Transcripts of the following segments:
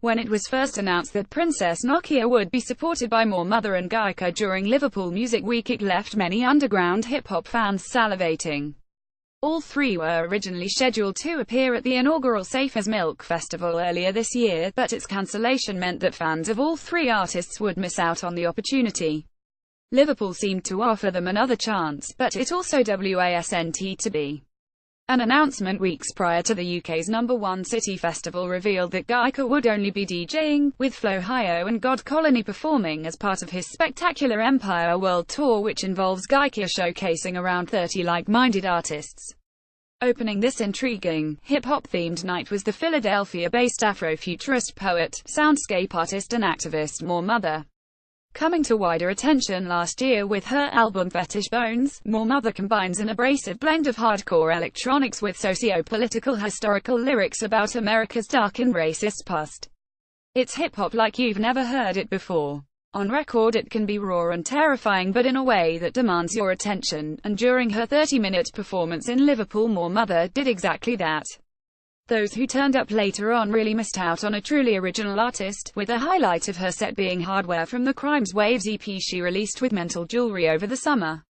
When it was first announced that Princess Nokia would be supported by More Mother and Gaika during Liverpool Music Week, it left many underground hip-hop fans salivating. All three were originally scheduled to appear at the inaugural Safe as Milk Festival earlier this year, but its cancellation meant that fans of all three artists would miss out on the opportunity. Liverpool seemed to offer them another chance, but it also wasn't to be. An announcement weeks prior to the UK's #1 city festival revealed that Gaika would only be DJing, with Flohio and God Colony performing as part of his Spectacular Empire World Tour, which involves Gaika showcasing around 30 like-minded artists. Opening this intriguing, hip-hop-themed night was the Philadelphia-based Afrofuturist poet, soundscape artist and activist More Mother. Coming to wider attention last year with her album Fetish Bones, More Mother combines an abrasive blend of hardcore electronics with socio-political historical lyrics about America's dark and racist past. It's hip-hop like you've never heard it before. On record it can be raw and terrifying, but in a way that demands your attention, and during her 30-minute performance in Liverpool, More Mother did exactly that. Those who turned up later on really missed out on a truly original artist, with the highlight of her set being Hardware from the Crimes Waves EP she released with Mental Jewelry over the summer.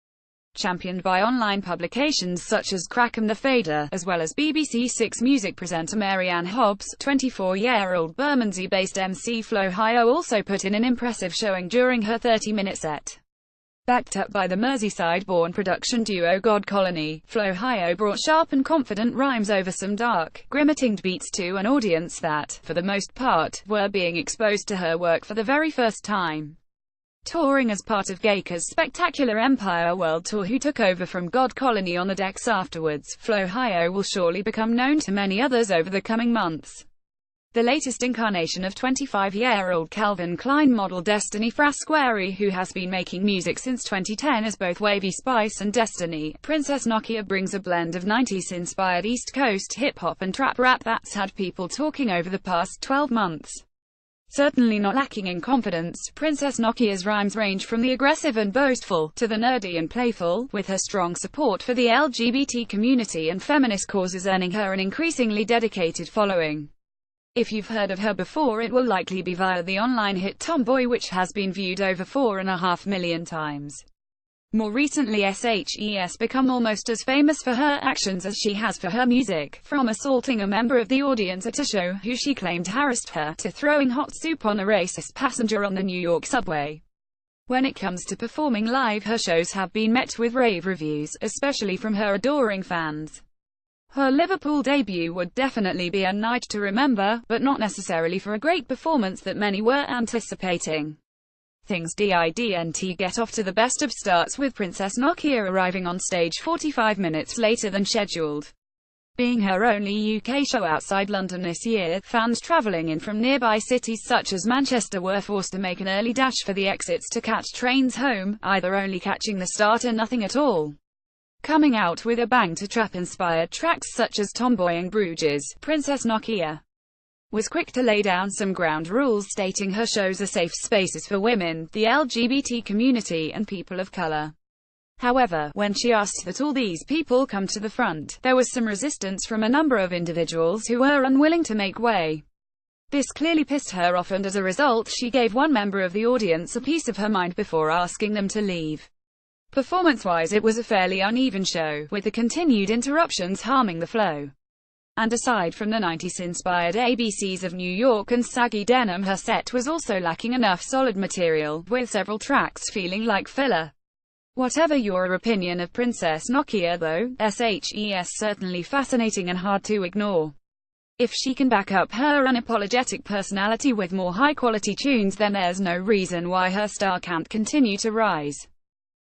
Championed by online publications such as Crack 'Em the Fader, as well as BBC Six music presenter Marianne Hobbs, 24-year-old Bermondsey-based MC Flohio also put in an impressive showing during her 30-minute set. Backed up by the Merseyside-born production duo God Colony, Flohio brought sharp and confident rhymes over some dark, grim-tinged beats to an audience that, for the most part, were being exposed to her work for the very first time. Touring as part of Gaika's Spectacular Empire World Tour, who took over from God Colony on the decks afterwards, Flohio will surely become known to many others over the coming months. The latest incarnation of 25-year-old Calvin Klein model Destiny Frasquari, who has been making music since 2010 as both Wavy Spice and Destiny, Princess Nokia brings a blend of 90s-inspired East Coast hip-hop and trap rap that's had people talking over the past 12 months. Certainly not lacking in confidence, Princess Nokia's rhymes range from the aggressive and boastful, to the nerdy and playful, with her strong support for the LGBT community and feminist causes earning her an increasingly dedicated following. If you've heard of her before, it will likely be via the online hit Tomboy, which has been viewed over 4.5 million times. More recently, SHES become almost as famous for her actions as she has for her music, from assaulting a member of the audience at a show who she claimed harassed her, to throwing hot soup on a racist passenger on the New York subway. When it comes to performing live, her shows have been met with rave reviews, especially from her adoring fans. Her Liverpool debut would definitely be a night to remember, but not necessarily for a great performance that many were anticipating. Things didn't get off to the best of starts, with Princess Nokia arriving on stage 45 minutes later than scheduled. Being her only UK show outside London this year, fans travelling in from nearby cities such as Manchester were forced to make an early dash for the exits to catch trains home, either only catching the start or nothing at all. Coming out with a bang to trap-inspired tracks such as Tomboy and Bruges, Princess Nokia was quick to lay down some ground rules, stating her shows are safe spaces for women, the LGBT community, and people of colour. However, when she asked that all these people come to the front, there was some resistance from a number of individuals who were unwilling to make way. This clearly pissed her off, and as a result, she gave one member of the audience a piece of her mind before asking them to leave. Performance-wise, it was a fairly uneven show, with the continued interruptions harming the flow. And aside from the 90s-inspired ABCs of New York and saggy denim, her set was also lacking enough solid material, with several tracks feeling like filler. Whatever your opinion of Princess Nokia though, SHES certainly fascinating and hard to ignore. If she can back up her unapologetic personality with more high-quality tunes, then there's no reason why her star can't continue to rise.